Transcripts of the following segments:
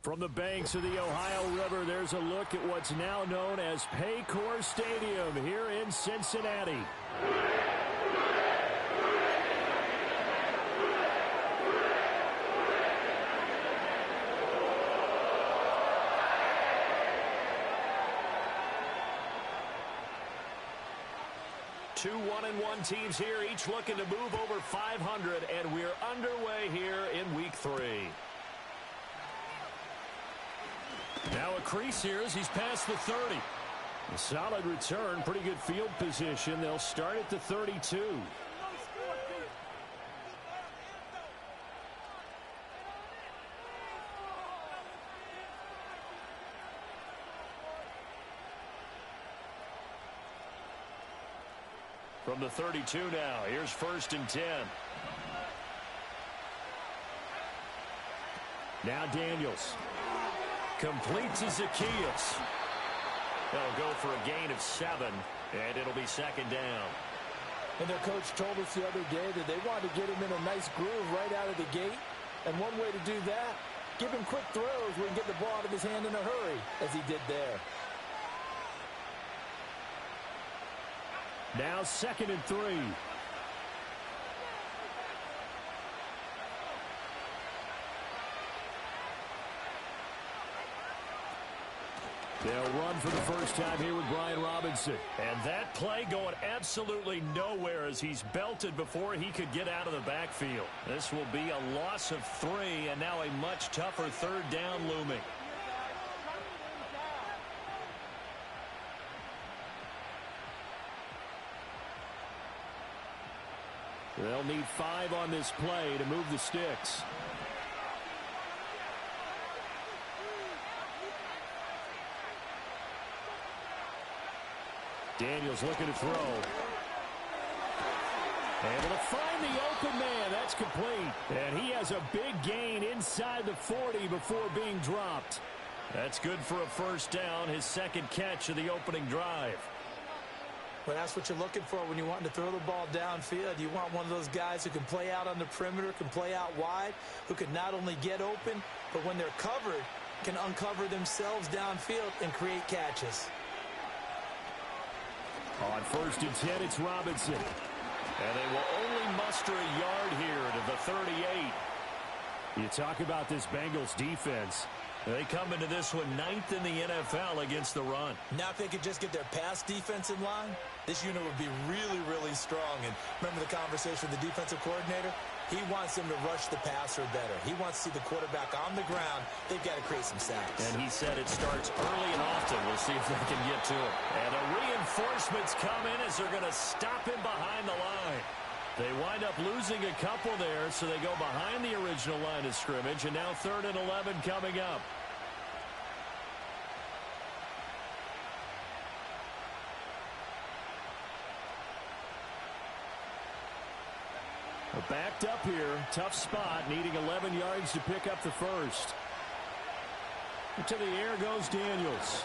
From the banks of the Ohio River, there's a look at what's now known as Paycor Stadium here in Cincinnati. Two 1-1 teams here, each looking to move over 500, and we're underway here in Week 3. Now a crease here as he's past the 30. A solid return, pretty good field position. They'll start at the 32. From the 32 now, here's 1st and 10. Now Daniels. Completes to Zacchaeus. They'll go for a gain of 7, and it'll be 2nd down. And their coach told us the other day that they wanted to get him in a nice groove right out of the gate. And one way to do that, give him quick throws where he can get the ball out of his hand in a hurry, as he did there. Now 2nd and 3. They'll run for the first time here with Brian Robinson. And that play going absolutely nowhere as he's belted before he could get out of the backfield. This will be a loss of 3, and now a much tougher 3rd down looming. They'll need 5 on this play to move the sticks. Daniels looking to throw. Able to find the open man. That's complete. And he has a big gain inside the 40 before being dropped. That's good for a 1st down, his 2nd catch of the opening drive. Well, that's what you're looking for when you want to throw the ball downfield. You want one of those guys who can play out on the perimeter, can play out wide, who can not only get open, but when they're covered, can uncover themselves downfield and create catches. On 1st and 10, it's Robinson. And they will only muster a yard here to the 38. You talk about this Bengals defense. They come into this one 9th in the NFL against the run. Now if they could just get their pass defense in line, this unit would be really, really strong. And remember the conversation with the defensive coordinator? He wants them to rush the passer better. He wants to see the quarterback on the ground. They've got to create some sacks. And he said it starts early and often. We'll see if they can get to it. And the reinforcements come in as they're going to stop him behind the line. They wind up losing a couple there, so they go behind the original line of scrimmage, and now 3rd and 11 coming up. Backed up here, tough spot, needing 11 yards to pick up the 1st. To the air goes Daniels.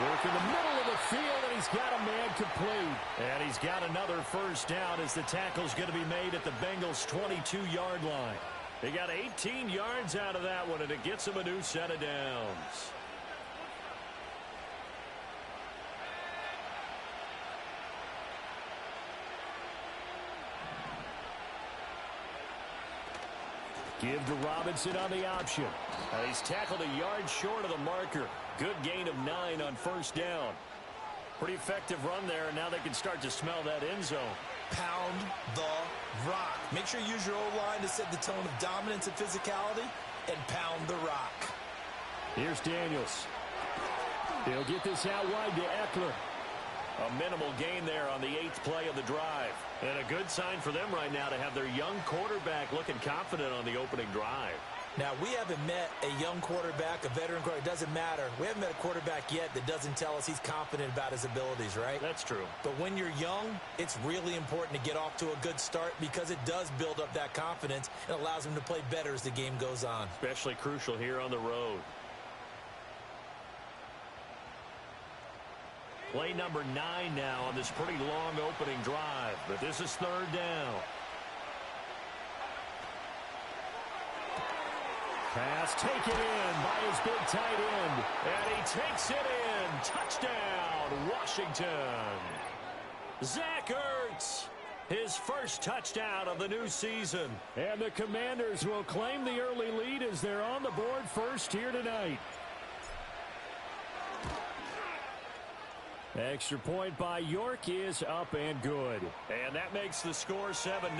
Work in the middle of the field, and he's got a man complete. And he's got another 1st down as the tackle's going to be made at the Bengals' 22-yard line. They got 18 yards out of that one, and it gets them a new set of downs. Give to Robinson on the option. He's tackled a yard short of the marker. Good gain of 9 on 1st down. Pretty effective run there, and now they can start to smell that end zone. Pound the rock. Make sure you use your O-line to set the tone of dominance and physicality, and pound the rock. Here's Daniels. He'll get this out wide to Eckler. A minimal gain there on the 8th play of the drive. And a good sign for them right now to have their young quarterback looking confident on the opening drive. Now, we haven't met a young quarterback, a veteran quarterback. It doesn't matter. We haven't met a quarterback yet that doesn't tell us he's confident about his abilities, right? That's true. But when you're young, it's really important to get off to a good start because it does build up that confidence and allows him to play better as the game goes on. Especially crucial here on the road. Play number 9 now on this pretty long opening drive. But this is 3rd down. Pass taken in by his big tight end. And he takes it in. Touchdown, Washington. Zach Ertz, his first touchdown of the new season. And the Commanders will claim the early lead as they're on the board first here tonight. Extra point by York is up and good. And that makes the score 7-0.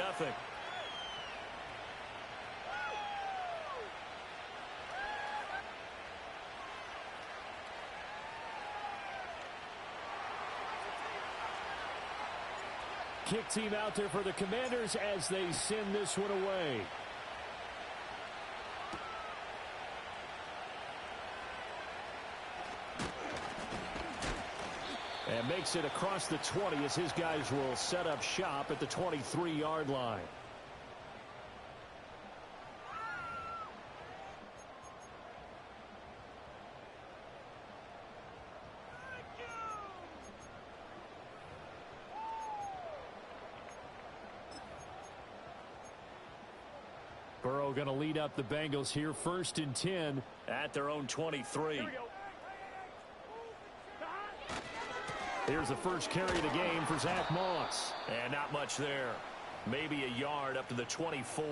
Kick team out there for the Commanders as they send this one away. And makes it across the 20 as his guys will set up shop at the 23-yard line. Burrow going to lead up the Bengals here, 1st and 10 at their own 23. Here's the first carry of the game for Zach Moss. And not much there. Maybe a yard up to the 24.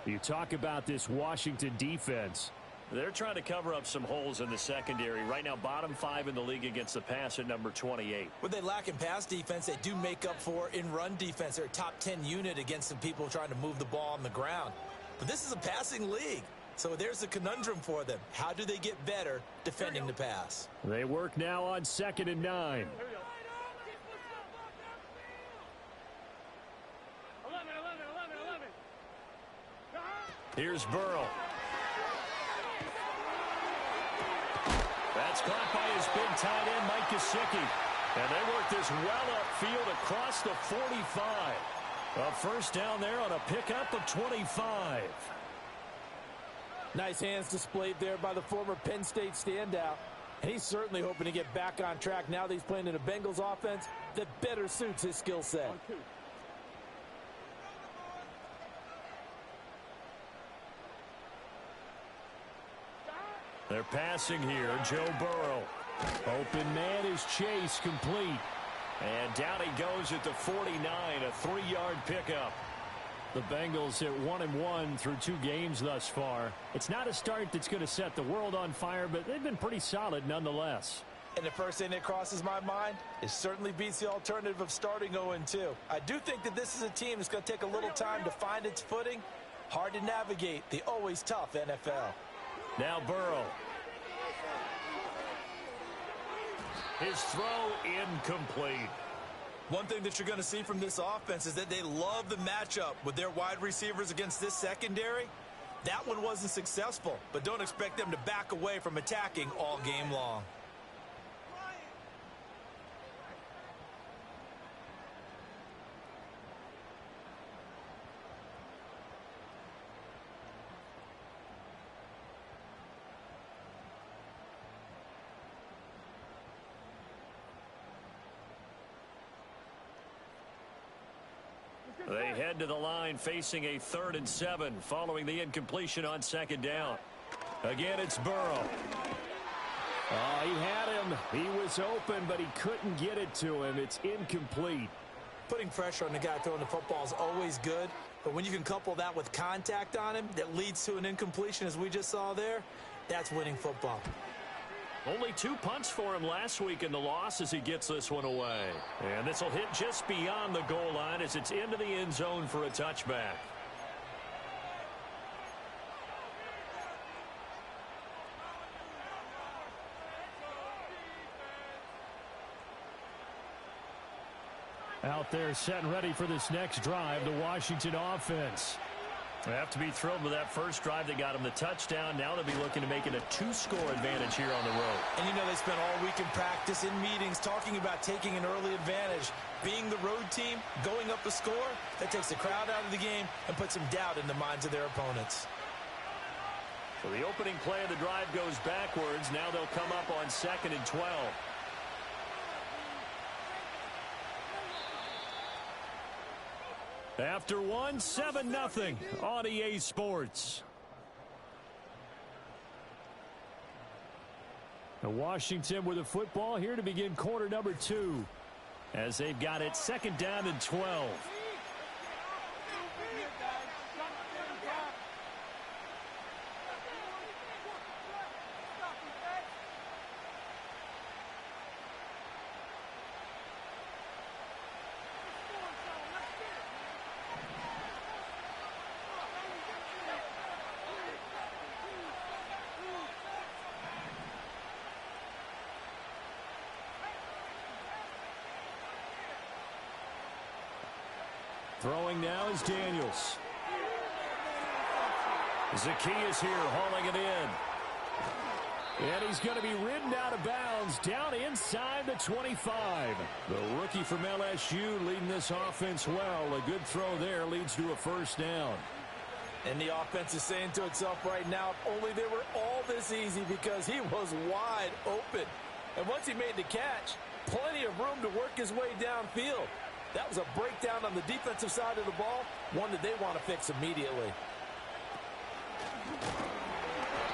You talk about this Washington defense. They're trying to cover up some holes in the secondary. Right now, bottom 5 in the league against the pass at number 28. What they lack in pass defense, they do make up for in run defense. They're a top 10 unit against some people trying to move the ball on the ground. But this is a passing league. So there's a conundrum for them. How do they get better defending the pass? They work now on 2nd and 9. Here's Burrow. That's caught by his big tight end, Mike Gesicki. And they work this well upfield across the 45. A first down there on a pickup of 25. Nice hands displayed there by the former Penn State standout. And he's certainly hoping to get back on track now that he's playing in a Bengals offense that better suits his skill set. They're passing here. Joe Burrow. Open man is Chase, complete. And down he goes at the 49, a 3-yard pickup. The Bengals at 1-1 through 2 games thus far. It's not a start that's going to set the world on fire, but they've been pretty solid nonetheless. And the first thing that crosses my mind, it certainly beats the alternative of starting 0-2. I do think that this is a team that's going to take a little time to find its footing. Hard to navigate the always tough NFL. Now Burrow. His throw incomplete. One thing that you're going to see from this offense is that they love the matchup with their wide receivers against this secondary. That one wasn't successful, but don't expect them to back away from attacking all game long. They head to the line facing a 3rd and 7 following the incompletion on 2nd down. Again, it's Burrow. Oh, he had him. He was open, but he couldn't get it to him. It's incomplete. Putting pressure on the guy throwing the football is always good, but when you can couple that with contact on him that leads to an incompletion, as we just saw there, that's winning football. Only 2 punts for him last week in the loss as he gets this one away. And this will hit just beyond the goal line as it's into the end zone for a touchback. Out there set and ready for this next drive, the Washington offense. They have to be thrilled with that first drive that got them the touchdown. Now they'll be looking to make it a 2-score advantage here on the road. And you know they spent all week in practice, in meetings, talking about taking an early advantage. Being the road team, going up the score, that takes the crowd out of the game and puts some doubt in the minds of their opponents. So the opening play of the drive goes backwards. Now they'll come up on 2nd and 12. After 7-0 on EA Sports. And Washington with the football here to begin quarter number 2. As they've got it 2nd down and 12. Throwing now is Daniels. Zacchaeus here hauling it in. And he's going to be ridden out of bounds down inside the 25. The rookie from LSU leading this offense well. A good throw there leads to a first down. And the offense is saying to itself right now, if only they were all this easy, because he was wide open. And once he made the catch, plenty of room to work his way downfield. That was a breakdown on the defensive side of the ball, one that they want to fix immediately.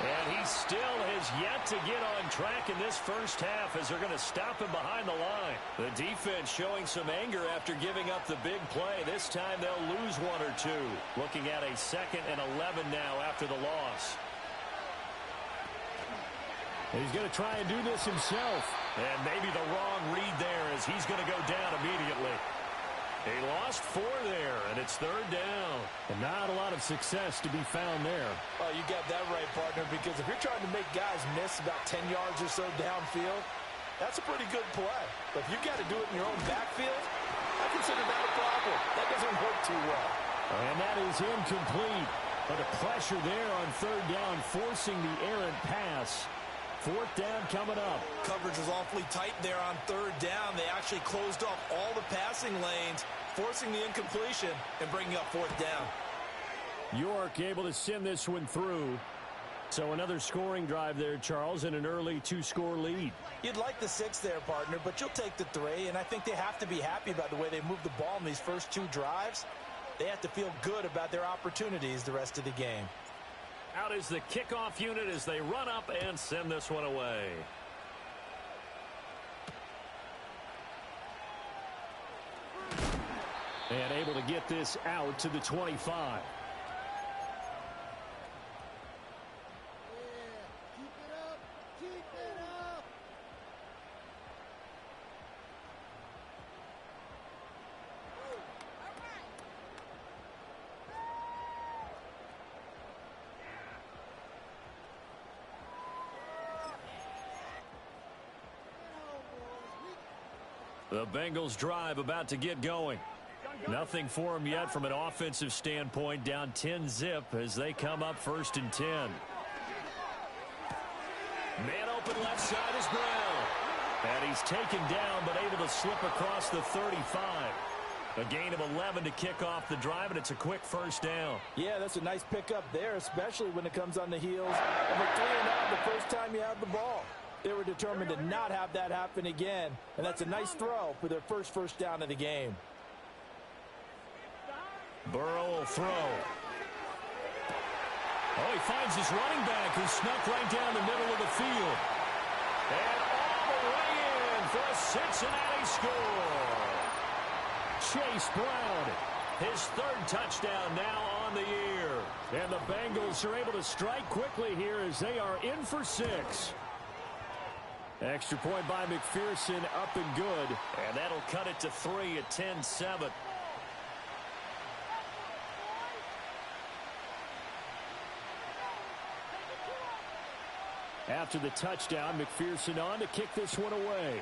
And he still has yet to get on track in this first half as they're going to stop him behind the line. The defense showing some anger after giving up the big play. This time they'll lose 1 or 2. Looking at a 2nd and 11 now after the loss. He's going to try and do this himself. And maybe the wrong read there as he's going to go down immediately. He lost 4 there, and it's 3rd down. And not a lot of success to be found there. Oh, you got that right, partner, because if you're trying to make guys miss about 10 yards or so downfield, that's a pretty good play. But if you've got to do it in your own backfield, I consider that a problem. That doesn't work too well. And that is incomplete. But the pressure there on 3rd down, forcing the errant pass. 4th down coming up. Coverage was awfully tight there on 3rd down. They actually closed off all the passing lanes, forcing the incompletion and bringing up 4th down. York able to send this one through. So another scoring drive there, Charles, and an early 2-score lead. You'd like the 6 there, partner, but you'll take the 3, and I think they have to be happy about the way they moved the ball in these first 2 drives. They have to feel good about their opportunities the rest of the game. Out is the kickoff unit as they run up and send this one away. And able to get this out to the 25. The Bengals drive about to get going. Nothing for them yet from an offensive standpoint. Down 10-zip as they come up 1st and 10. Man open left side is Brown. And he's taken down but able to slip across the 35. A gain of 11 to kick off the drive, and it's a quick first down. Yeah, that's a nice pickup there, especially when it comes on the heels of a 3-and-out the first time you have the ball. They were determined to not have that happen again, and that's a nice throw for their first down of the game. Burrow will throw. Oh, he finds his running back who snuck right down the middle of the field. And all the way in for a Cincinnati score. Chase Brown, his 3rd touchdown now on the year. And the Bengals are able to strike quickly here as they are in for 6. Extra point by McPherson, up and good. And that'll cut it to 3 at 10-7. After the touchdown, McPherson on to kick this one away.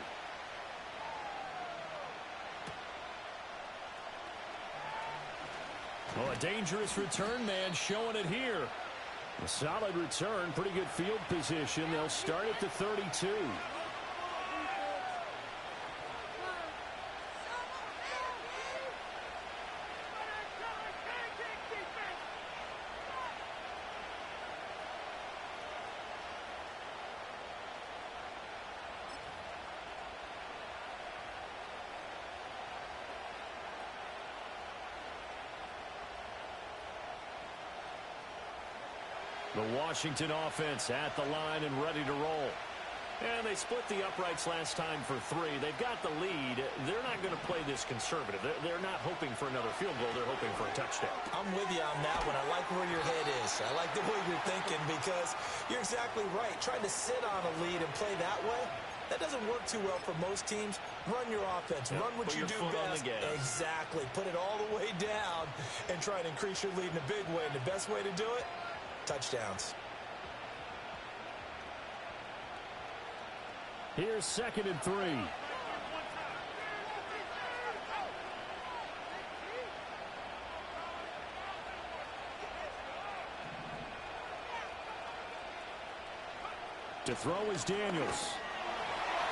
Oh, a dangerous return man showing it here. A solid return, pretty good field position. They'll start at the 32. The Washington offense at the line and ready to roll. And they split the uprights last time for 3. They've got the lead. They're not going to play this conservative. They're not hoping for another field goal. They're hoping for a touchdown. I'm with you on that one. I like where your head is. I like the way you're thinking because you're exactly right. Trying to sit on a lead and play that way, that doesn't work too well for most teams. Run your offense. Run what you do best. Exactly. Put it all the way down and try and increase your lead in a big way. And the best way to do it, touchdowns. Here's 2nd and 3. To throw is Daniels.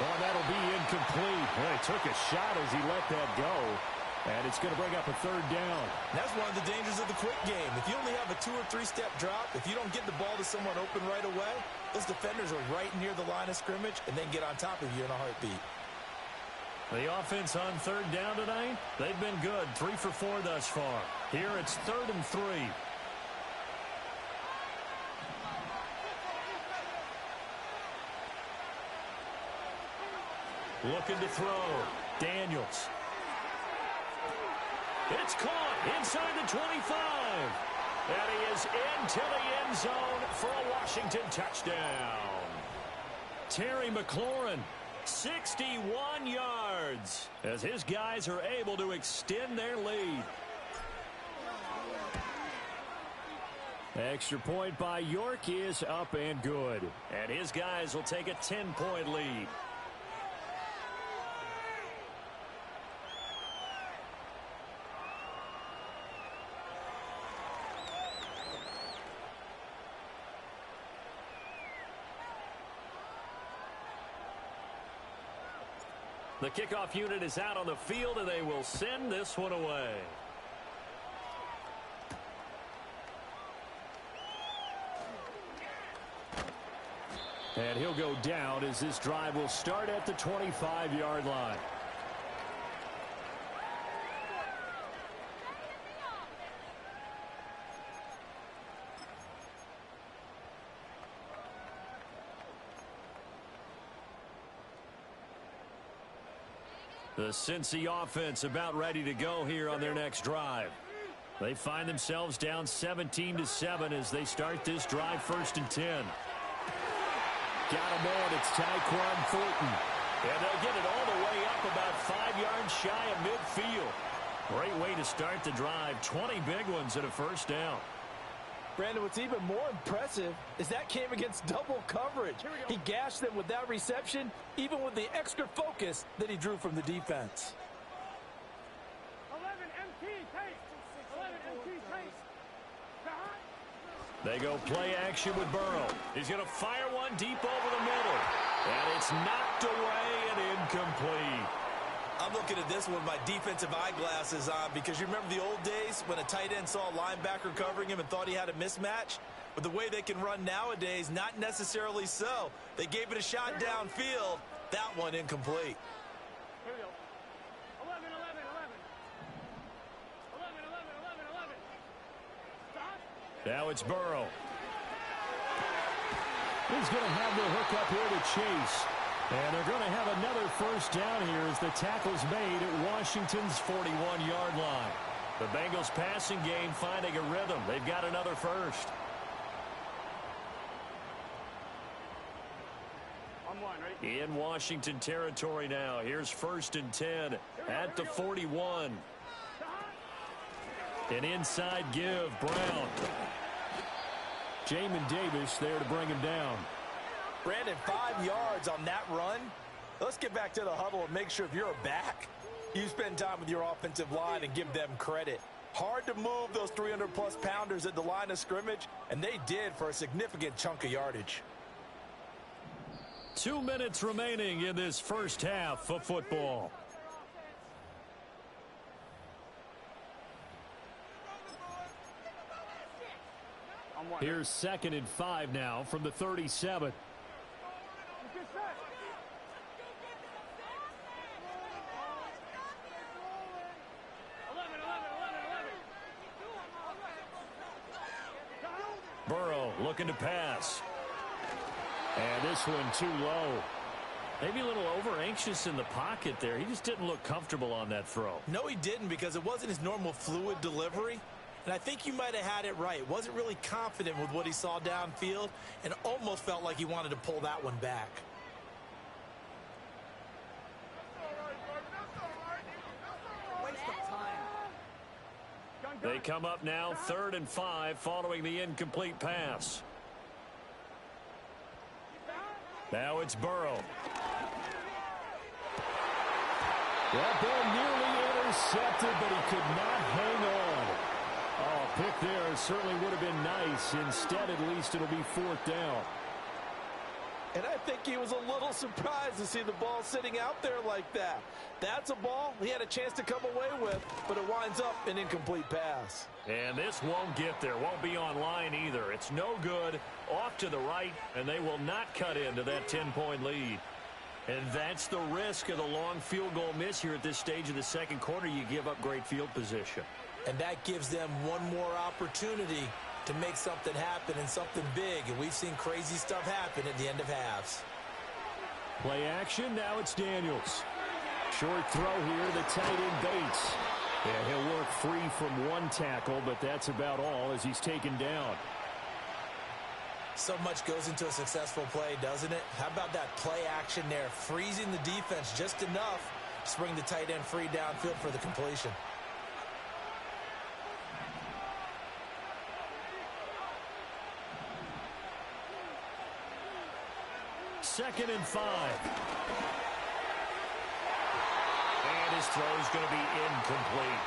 Well, that'll be incomplete. Well, he took a shot as he let that go. And it's going to bring up a 3rd down. That's one of the dangers of the quick game. If you only have a 2- or 3-step drop, if you don't get the ball to someone open right away, those defenders are right near the line of scrimmage and then get on top of you in a heartbeat. The offense on 3rd down tonight, they've been good. 3 for 4 thus far. Here it's 3rd and 3. Looking to throw. Daniels. It's caught inside the 25. And he is into the end zone for a Washington touchdown. Terry McLaurin, 61 yards, as his guys are able to extend their lead. Extra point by York is up and good. And his guys will take a 10-point lead. The kickoff unit is out on the field, and they will send this one away. And he'll go down as this drive will start at the 25-yard line. The Cincy offense about ready to go here on their next drive. They find themselves down 17-7 as they start this drive 1st and 10. Got him on. It's Tyquan Thornton. And they'll get it all the way up about 5 yards shy of midfield. Great way to start the drive. 20 big ones and a 1st down. Brandon, what's even more impressive is that came against double coverage. He gashed them with that reception, even with the extra focus that he drew from the defense. 11 MT pace. 11 MT pace. They go play action with Burrow. He's going to fire one deep over the middle. And it's knocked away and incomplete. I'm looking at this with my defensive eyeglasses on because you remember the old days when a tight end saw a linebacker covering him and thought he had a mismatch? But the way they can run nowadays, not necessarily so. They gave it a shot downfield. That one incomplete. Here we go. 11, 11, 11. 11, 11, 11, 11. Stop. Now it's Burrow. He's going to have the hook up here to Chase. And they're going to have another 1st down here as the tackle's made at Washington's 41-yard line. The Bengals passing game finding a rhythm. They've got another 1st. On one, right? In Washington territory now. Here's 1st and 10 at the 41. An inside give. Brown. Jamin Davis there to bring him down. Brandon, 5 yards on that run. Let's get back to the huddle and make sure if you're a back, you spend time with your offensive line and give them credit. Hard to move those 300-plus pounders at the line of scrimmage, and they did for a significant chunk of yardage. 2 minutes remaining in this 1st half of football. Here's 2nd and 5 now from the 37. Burrow looking to pass. And this one too low. Maybe a little over-anxious in the pocket there. He just didn't look comfortable on that throw. No, he didn't, because it wasn't his normal fluid delivery. And I think you might have had it right. Wasn't really confident with what he saw downfield and almost felt like he wanted to pull that one back. They come up now 3rd and 5 following the incomplete pass. Now it's Burrow. That ball nearly intercepted, but he could not hang on. Oh, a pick there certainly would have been nice. Instead, at least it'll be 4th down. And I think he was a little surprised to see the ball sitting out there like that. That's a ball he had a chance to come away with, but it winds up an incomplete pass. And this won't get there. Won't be online either. It's no good. Off to the right, and they will not cut into that 10-point lead. And that's the risk of the long field goal miss here at this stage of the second quarter. You give up great field position. And that gives them one more opportunity to make something happen and something big. And we've seen crazy stuff happen at the end of halves. Play action. Now it's Daniels. Short throw here to the tight end Bates. Yeah, he'll work free from one tackle, but that's about all as he's taken down. So much goes into a successful play, doesn't it? How about that play action there? Freezing the defense just enough to bring the tight end free downfield for the completion. Second and 5. And his throw is going to be incomplete.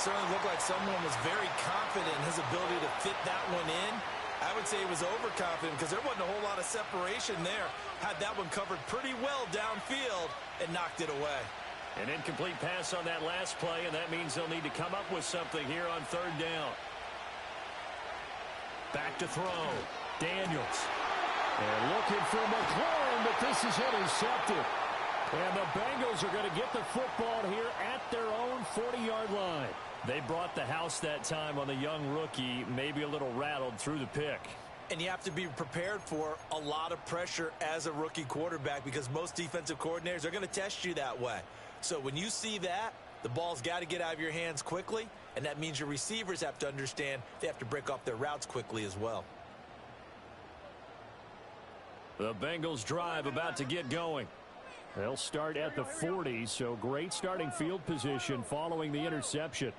Certainly looked like someone was very confident in his ability to fit that one in. I would say he was overconfident because there wasn't a whole lot of separation there. Had that one covered pretty well downfield and knocked it away. An incomplete pass on that last play, and that means they'll need to come up with something here on 3rd down. Back to throw. Daniels. And looking for McLaurin, but this is intercepted. And the Bengals are going to get the football here at their own 40-yard line. They brought the house that time on the young rookie, maybe a little rattled through the pick. And you have to be prepared for a lot of pressure as a rookie quarterback because most defensive coordinators are going to test you that way. So when you see that, the ball's got to get out of your hands quickly, and that means your receivers have to understand they have to break off their routes quickly as well. The Bengals drive about to get going. They'll start at the 40, so great starting field position following the interception.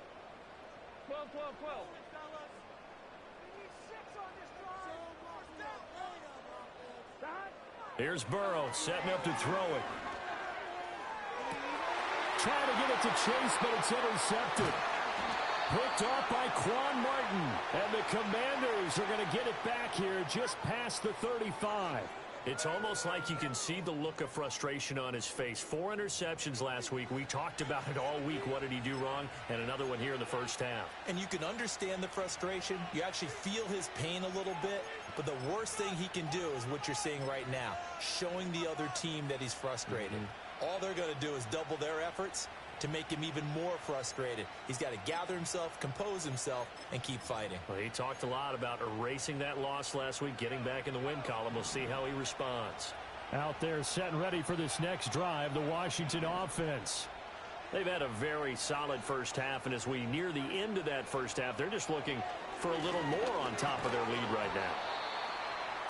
12, 12, 12. Here's Burrow setting up to throw it. Trying to get it to Chase, but it's intercepted. Picked off by Quan Martin. And the Commanders are going to get it back here just past the 35. It's almost like you can see the look of frustration on his face. 4 interceptions last week. We talked about it all week. What did he do wrong? And another one here in the first half. And you can understand the frustration. You actually feel his pain a little bit. But the worst thing he can do is what you're seeing right now, showing the other team that he's frustrated. All they're going to do is double their efforts to make him even more frustrated. He's got to gather himself, compose himself, and keep fighting. Well, he talked a lot about erasing that loss last week, getting back in the win column. We'll see how he responds. Out there set and ready for this next drive, the Washington offense. They've had a very solid first half, and as we near the end of that first half, they're just looking for a little more on top of their lead right now.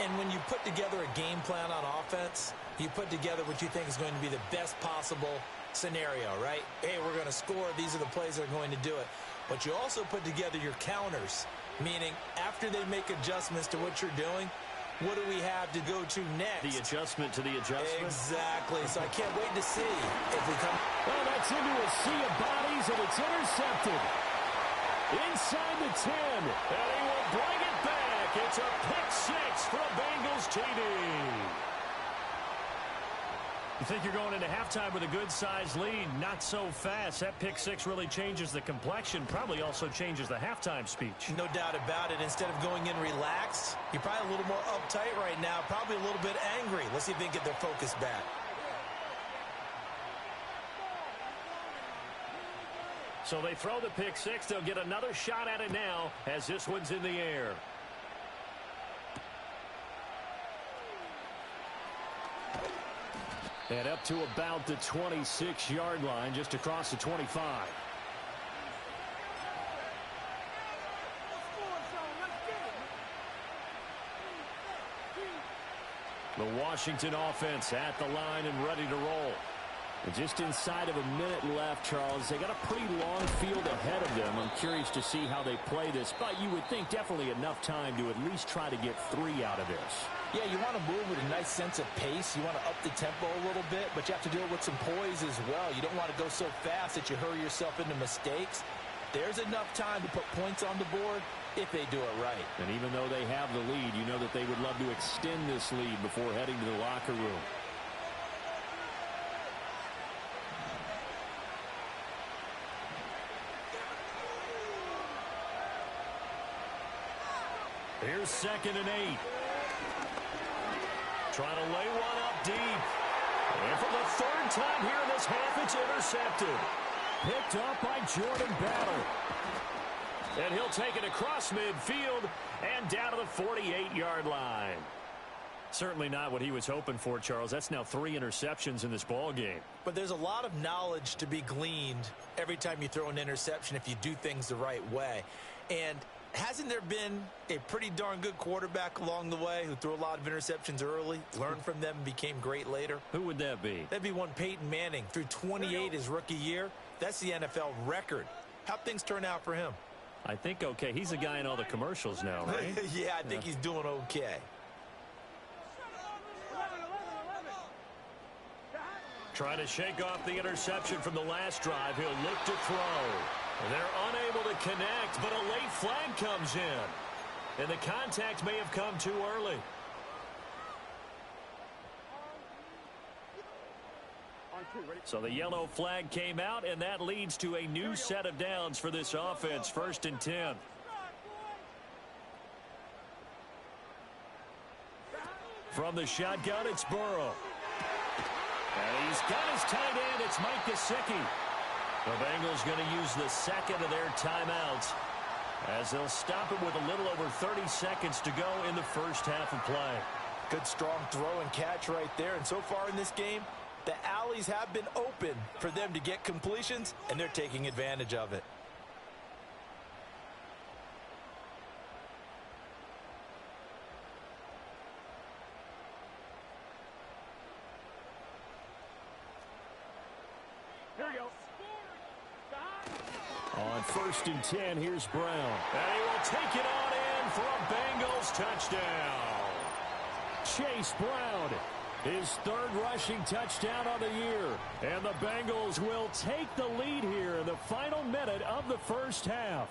And when you put together a game plan on offense, you put together what you think is going to be the best possible scenario, right? Hey, we're going to score. These are the plays that are going to do it. But you also put together your counters, meaning after they make adjustments to what you're doing, what do we have to go to next? The adjustment to the adjustment. Exactly. So I can't wait to see if we come. Well, that's into a sea of bodies, and it's intercepted. Inside the 10. And he will bring it back. It's a pick 6 for Bengals TD. You think you're going into halftime with a good-sized lead? Not so fast. That pick 6 really changes the complexion, probably also changes the halftime speech. No doubt about it. Instead of going in relaxed, you're probably a little more uptight right now, probably a little bit angry. Let's see if they can get their focus back. So they throw the pick 6. They'll get another shot at it now as this one's in the air. And up to about the 26-yard line, just across the 25. The Washington offense at the line and ready to roll. And just inside of a minute left, Charles. They got a pretty long field ahead of them. I'm curious to see how they play this, but you would think definitely enough time to at least try to get 3 out of this. Yeah, you want to move with a nice sense of pace. You want to up the tempo a little bit, but you have to do it with some poise as well. You don't want to go so fast that you hurry yourself into mistakes. There's enough time to put points on the board if they do it right. And even though they have the lead, you know that they would love to extend this lead before heading to the locker room. Here's 2nd and 8. Trying to lay one up deep. And for the 3rd time here in this half, it's intercepted. Picked up by Jordan Battle. And he'll take it across midfield and down to the 48-yard line. Certainly not what he was hoping for, Charles. That's now 3 interceptions in this ball game. But there's a lot of knowledge to be gleaned every time you throw an interception if you do things the right way. And hasn't there been a pretty darn good quarterback along the way who threw a lot of interceptions early, learned from them, and became great later? Who would that be? That'd be one Peyton Manning. Threw 28 his rookie year. That's the NFL record. How'd things turn out for him? I think okay. He's a guy in all the commercials now, right? Yeah, I think he's doing okay. Trying to shake off the interception from the last drive. He'll look to throw. And they're unable to connect, but a late flag comes in. And the contact may have come too early. So the yellow flag came out, and that leads to a new set of downs for this offense. 1st and 10. From the shotgun, it's Burrow. And he's got his tight end. It's Mike Gesicki. The Bengals going to use the 2nd of their timeouts as they'll stop it with a little over 30 seconds to go in the first half of play. Good strong throw and catch right there. And so far in this game, the alleys have been open for them to get completions, and they're taking advantage of it. Here we go. On 1st and 10, here's Brown. And he will take it on in for a Bengals touchdown. Chase Brown, his 3rd rushing touchdown on the year. And the Bengals will take the lead here in the final minute of the first half.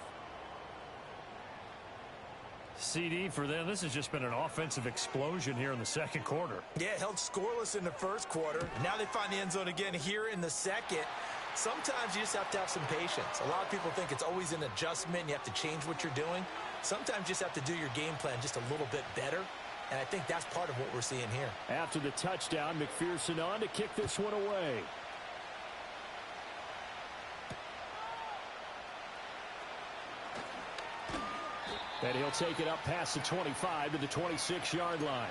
CD for them, this has just been an offensive explosion here in the 2nd quarter. Yeah, held scoreless in the 1st quarter. Now they find the end zone again here in the 2nd. Sometimes you just have to have some patience. A lot of people think it's always an adjustment. You have to change what you're doing. Sometimes you just have to do your game plan just a little bit better. And I think that's part of what we're seeing here. After the touchdown, McPherson on to kick this one away. And he'll take it up past the 25 to the 26-yard line.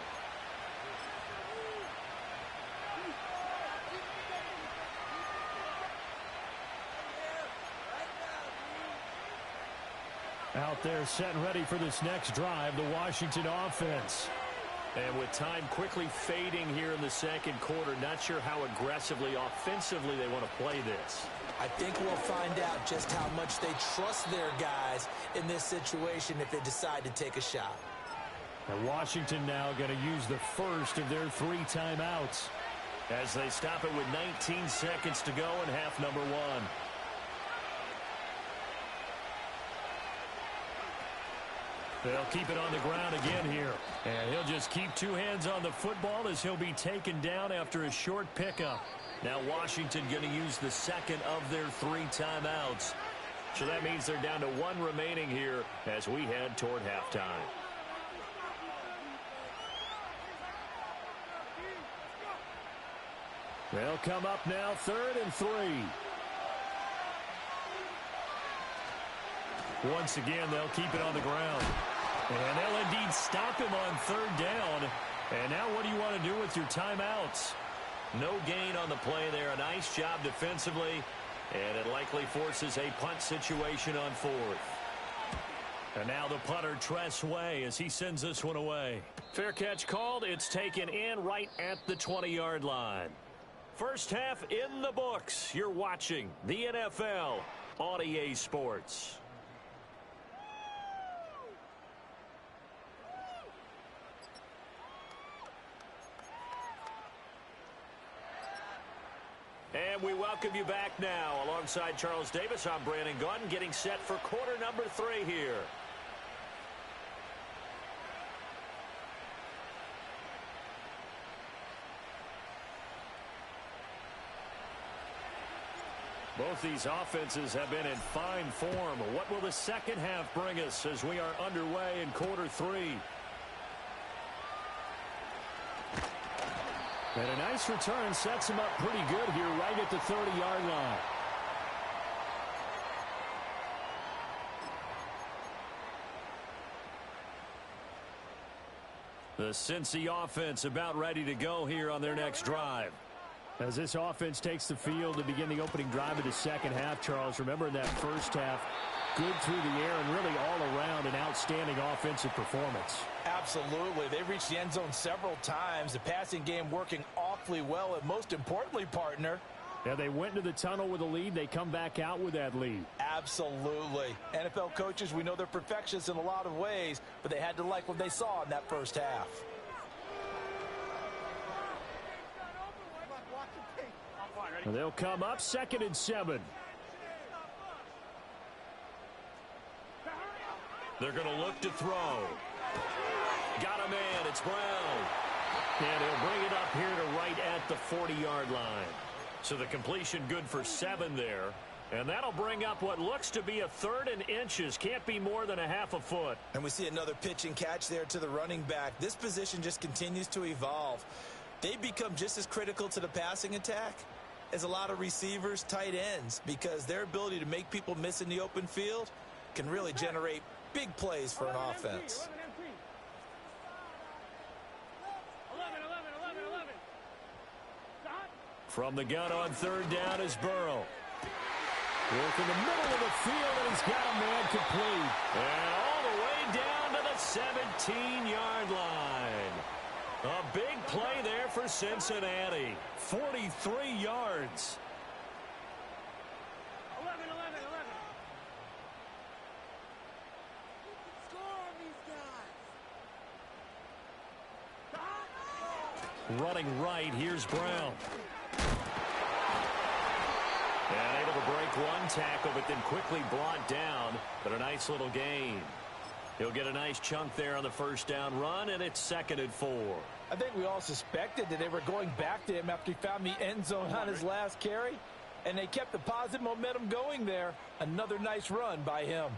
Out there set and ready for this next drive, the Washington offense. And with time quickly fading here in the 2nd quarter, not sure how aggressively, offensively they want to play this. I think we'll find out just how much they trust their guys in this situation if they decide to take a shot. And Washington now going to use the 1st of their 3 timeouts as they stop it with 19 seconds to go in half number 1. They'll keep it on the ground again here. And he'll just keep 2 hands on the football as he'll be taken down after a short pickup. Now Washington going to use the 2nd of their 3 timeouts. So that means they're down to 1 remaining here as we head toward halftime. They'll come up now 3rd and 3. Once again, they'll keep it on the ground. And they'll indeed stop him on 3rd down And now what do you want to do with your timeouts? No gain on the play there. A nice job defensively. And it likely forces a punt situation on fourth. And now the punter, Tress Way, as he sends this one away. Fair catch called. It's taken in right at the 20-yard line. First half in the books. You're watching the NFL on EA Sports. And we welcome you back now. Alongside Charles Davis, I'm Brandon Gaudin, getting set for quarter number 3 here. Both these offenses have been in fine form. What will the second half bring us as we are underway in quarter 3? And a nice return sets him up pretty good here right at the 30-yard line. The Cincy offense about ready to go here on their next drive. As this offense takes the field to begin the opening drive of the second half, Charles, remember in that first half, good through the air and really all around an outstanding offensive performance. Absolutely. They reached the end zone several times. The passing game working awfully well. And most importantly, partner, yeah, they went into the tunnel with a lead. They come back out with that lead. Absolutely. NFL coaches, we know they're perfectionists in a lot of ways, but they had to like what they saw in that first half. And they'll come up 2nd and 7. They're going to look to throw. Got a man. It's Brown. And he'll bring it up here to right at the 40-yard line. So the completion good for 7 there. And that'll bring up what looks to be a 3rd and inches. Can't be more than a half a foot. And we see another pitch and catch there to the running back. This position just continues to evolve. They become just as critical to the passing attack as a lot of receivers, tight ends, because their ability to make people miss in the open field can really generate big plays for an offense. 11. From the gun on 3rd down is Burrow. Work in the middle of the field, and he's got a man complete. And all the way down to the 17-yard line. A big play there for Cincinnati. 43 yards. 11. Running right, here's Brown. And able to break one tackle, but then quickly brought down. But a nice little gain. He'll get a nice chunk there on the first down run, and it's 2nd and 4. I think we all suspected that they were going back to him after he found the end zone on his last carry, and they kept the positive momentum going there. Another nice run by him.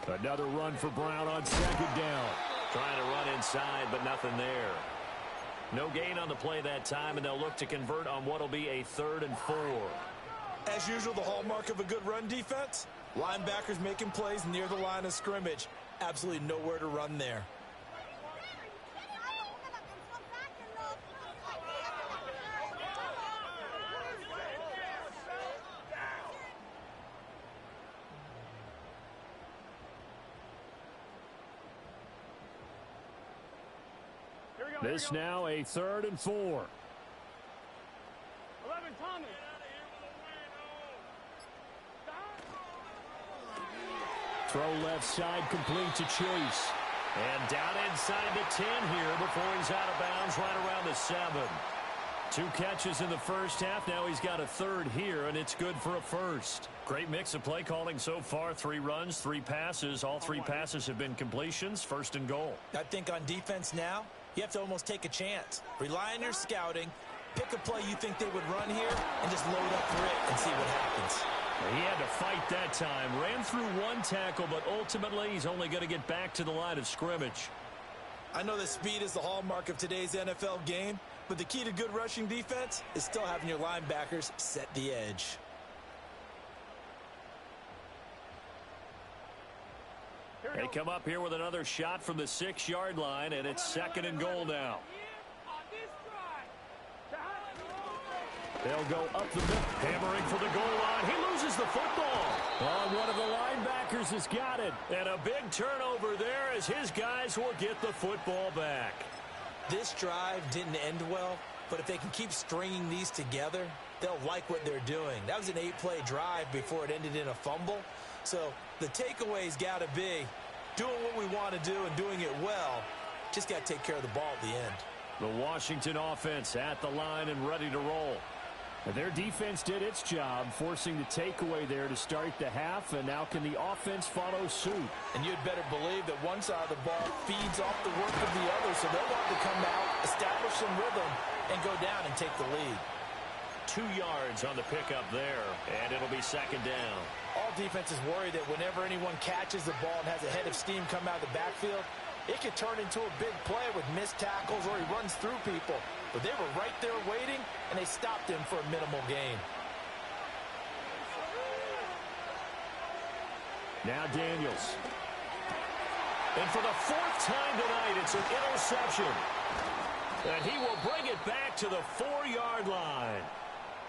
Another run for Brown on 2nd down. Trying to run inside, but nothing there. No gain on the play that time, and they'll look to convert on what will be a 3rd and 4. As usual, the hallmark of a good run defense, linebackers making plays near the line of scrimmage. Absolutely nowhere to run there. This now a 3rd and 4. 11, Thomas. Throw left side, complete to Chase. And down inside the 10 here before he's out of bounds right around the 7. 2 catches in the first half. Now he's got a 3rd here, and it's good for a 1st. Great mix of play calling so far. 3 runs, 3 passes. All 3 passes have been completions. 1st and goal. I think on defense now, you have to almost take a chance. Rely on your scouting. Pick a play you think they would run here and just load up for it and see what happens. He had to fight that time. Ran through 1 tackle, but ultimately he's only going to get back to the line of scrimmage. I know that speed is the hallmark of today's NFL game, but the key to good rushing defense is still having your linebackers set the edge. Here They come up here with another shot from the 6-yard line, and it's 2nd and goal now. They'll go up the middle. Hammering for the goal line. He loses the football. Oh, one of the linebackers has got it. And a big turnover there as his guys will get the football back. This drive didn't end well, but if they can keep stringing these together, they'll like what they're doing. That was an 8-play drive before it ended in a fumble. So the takeaway's got to be doing what we want to do and doing it well. Just got to take care of the ball at the end. The Washington offense at the line and ready to roll. Their defense did its job, forcing the takeaway there to start the half, and now can the offense follow suit? And you'd better believe that one side of the ball feeds off the work of the other, so they'll want to come out, establish some rhythm, and go down and take the lead. 2 yards on the pickup there, and it'll be 2nd down. All defenses worry that whenever anyone catches the ball and has a head of steam come out of the backfield, it could turn into a big play with missed tackles or he runs through people. But they were right there waiting, and they stopped him for a minimal gain. Now Daniels. And for the 4th time tonight, it's an interception. And he will bring it back to the 4-yard line.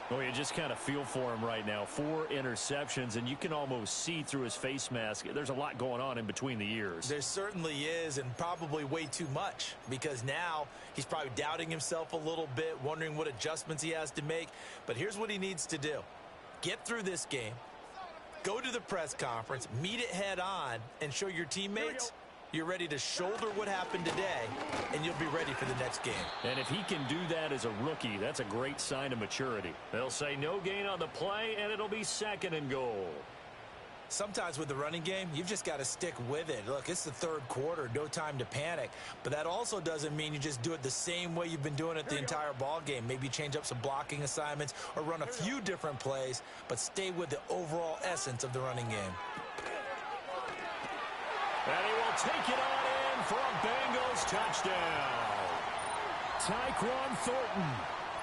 Oh, you just kind of feel for him right now. 4 interceptions, and you can almost see through his face mask. There's a lot going on in between the ears. There certainly is, and probably way too much, because now he's probably doubting himself a little bit, wondering what adjustments he has to make. But here's what he needs to do. Get through this game, go to the press conference, meet it head on, and show your teammates you're ready to shoulder what happened today, and you'll be ready for the next game. And if he can do that as a rookie, that's a great sign of maturity. They'll say no gain on the play, and it'll be 2nd and goal. Sometimes with the running game, you've just got to stick with it. Look, it's the 3rd quarter, no time to panic. But that also doesn't mean you just do it the same way you've been doing it the entire ball game. Maybe change up some blocking assignments or run a few different plays, but stay with the overall essence of the running game. And he will take it on in for a Bengals touchdown. Tyquan Thornton.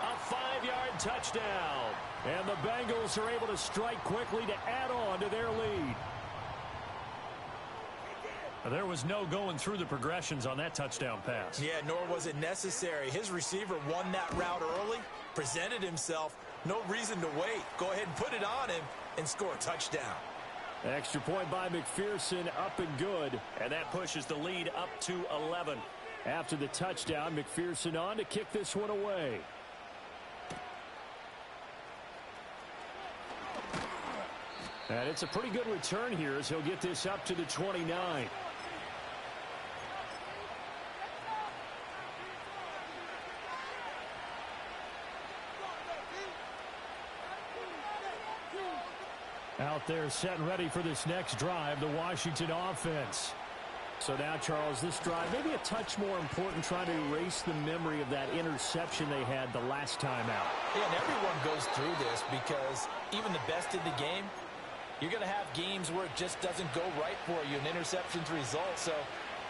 A 5-yard touchdown. And the Bengals are able to strike quickly to add on to their lead. There was no going through the progressions on that touchdown pass. Yeah, nor was it necessary. His receiver won that route early, presented himself. No reason to wait. Go ahead and put it on him and score a touchdown. Extra point by McPherson, up and good. And that pushes the lead up to 11. After the touchdown, McPherson on to kick this one away. And it's a pretty good return here as he'll get this up to the 29. Out there set and ready for this next drive, the Washington offense. So now, Charles, this drive maybe a touch more important, trying to erase the memory of that interception they had the last time out. Yeah, and everyone goes through this because even the best in the game, you're going to have games where it just doesn't go right for you, and interceptions result. So,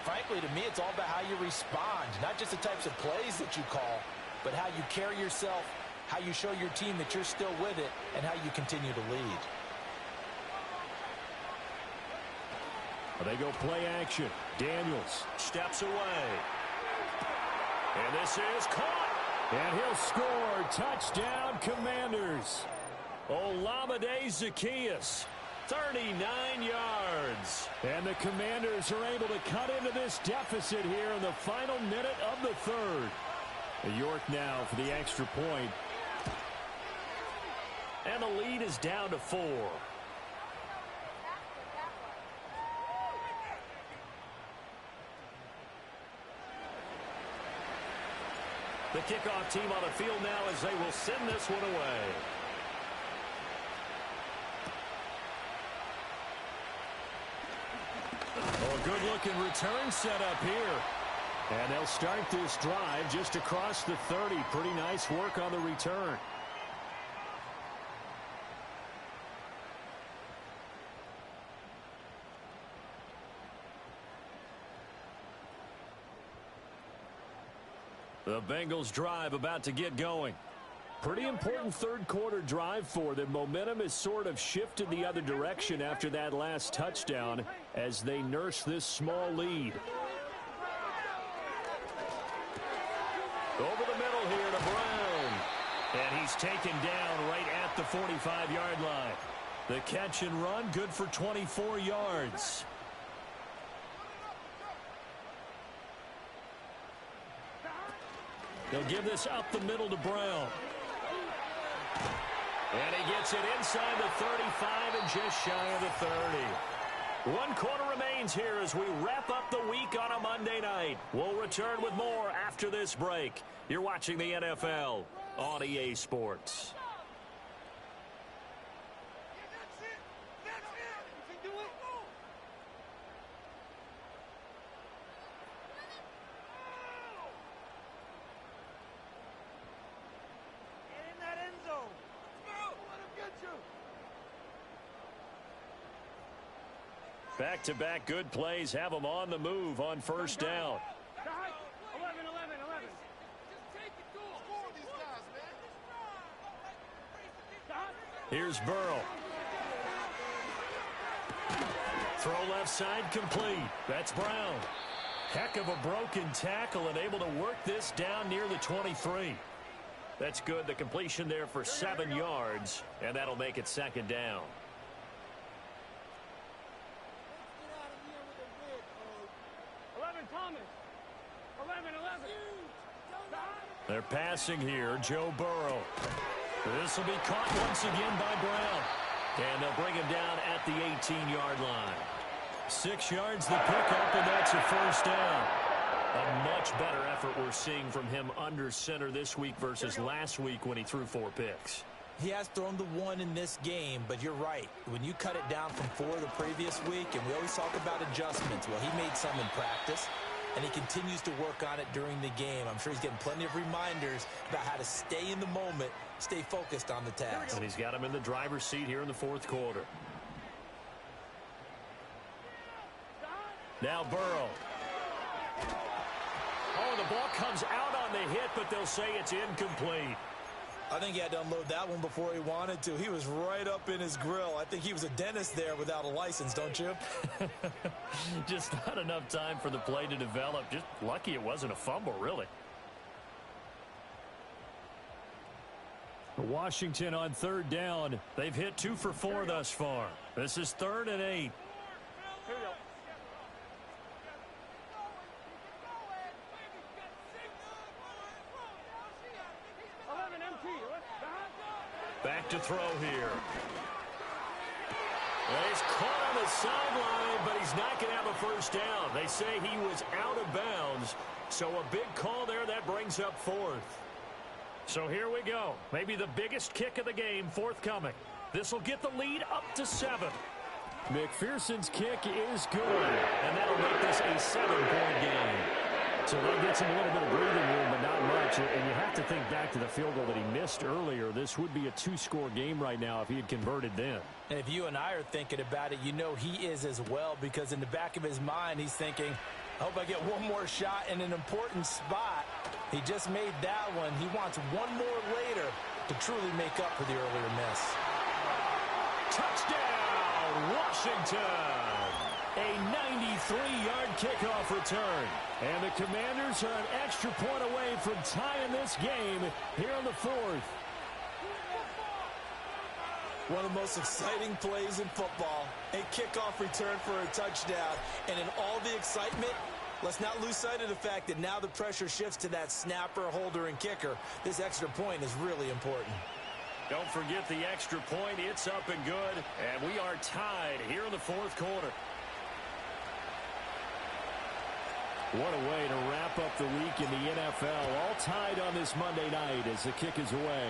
frankly, to me, it's all about how you respond, not just the types of plays that you call, but how you carry yourself, how you show your team that you're still with it, and how you continue to lead. They go play action. Daniels steps away. And this is caught. And he'll score. Touchdown, Commanders. Olamide Zaccheaus, 39 yards. And the Commanders are able to cut into this deficit here in the final minute of the 3rd. York now for the extra point. And the lead is down to 4. The kickoff team on the field now as they will send this one away. Oh, a good-looking return set up here. And they'll start this drive just across the 30. Pretty nice work on the return. The Bengals drive about to get going. Pretty important third-quarter drive for them. Momentum has sort of shifted the other direction after that last touchdown as they nurse this small lead. Over the middle here to Brown. And he's taken down right at the 45-yard line. The catch and run, good for 24 yards. They'll give this up the middle to Brown. And he gets it inside the 35 and just shy of the 30. 1 quarter remains here as we wrap up the week on a Monday night. We'll return with more after this break. You're watching the NFL on EA Sports. Back-to-back good plays have them on the move on first down. 11. Here's Burrow. Throw left side complete. That's Brown. Heck of a broken tackle and able to work this down near the 23. That's good. The completion there for 7 yards, and that'll make it second down. They're passing here, Joe Burrow. This will be caught once again by Brown. And they'll bring him down at the 18-yard line. 6 yards the pickup, and that's a first down. A much better effort we're seeing from him under center this week versus last week when he threw 4 picks. He has thrown the 1 in this game, but you're right. When you cut it down from 4 the previous week, and we always talk about adjustments, well, he made some in practice, and he continues to work on it during the game. I'm sure he's getting plenty of reminders about how to stay in the moment, stay focused on the task. And he's got him in the driver's seat here in the 4th quarter. Now Burrow. Oh, the ball comes out on the hit, but they'll say it's incomplete. I think he had to unload that one before he wanted to. He was right up in his grill. I think he was a dentist there without a license, don't you? Just not enough time for the play to develop. Just lucky it wasn't a fumble, really. Washington on 3rd down. They've hit 2 for 4 thus far. This is 3rd and 8. Here we go. Back to throw here. Well, he's caught on the sideline, but he's not going to have a first down. They say he was out of bounds, so a big call there that brings up 4th. So here we go. Maybe the biggest kick of the game forthcoming. This will get the lead up to 7. McPherson's kick is good, and that'll make this a 7-point game. So that gets him a little bit of breathing room, but not much. And you have to think back to the field goal that he missed earlier. This would be a 2-score game right now if he had converted then. And if you and I are thinking about it, you know he is as well, because in the back of his mind, he's thinking, I hope I get one more shot in an important spot. He just made that one. He wants one more later to truly make up for the earlier miss. Touchdown, Washington! A 93-yard kickoff return. And the Commanders are an extra point away from tying this game here in the 4th. One of the most exciting plays in football. A kickoff return for a touchdown. And in all the excitement, let's not lose sight of the fact that now the pressure shifts to that snapper, holder, and kicker. This extra point is really important. Don't forget the extra point. It's up and good. And we are tied here in the 4th quarter. What a way to wrap up the week in the NFL. All tied on this Monday night as the kick is away.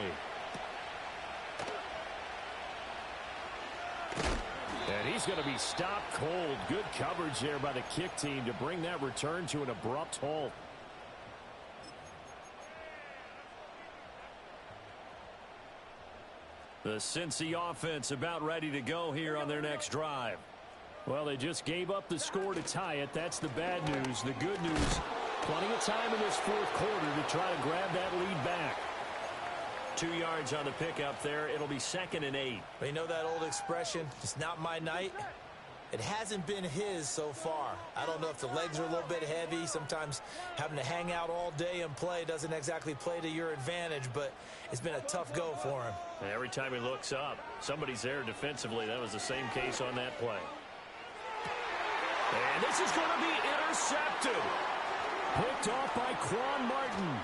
And he's going to be stopped cold. Good coverage there by the kick team to bring that return to an abrupt halt. The Cincy offense about ready to go here on their next drive. Well, they just gave up the score to tie it. That's the bad news. The good news, plenty of time in this 4th quarter to try to grab that lead back. 2 yards on the pickup there. It'll be 2nd and 8. But you know that old expression, it's not my night? It hasn't been his so far. I don't know if the legs are a little bit heavy. Sometimes having to hang out all day and play doesn't exactly play to your advantage, but it's been a tough go for him. Every time he looks up, somebody's there defensively. That was the same case on that play. And this is going to be intercepted. Picked off by Quan Martin.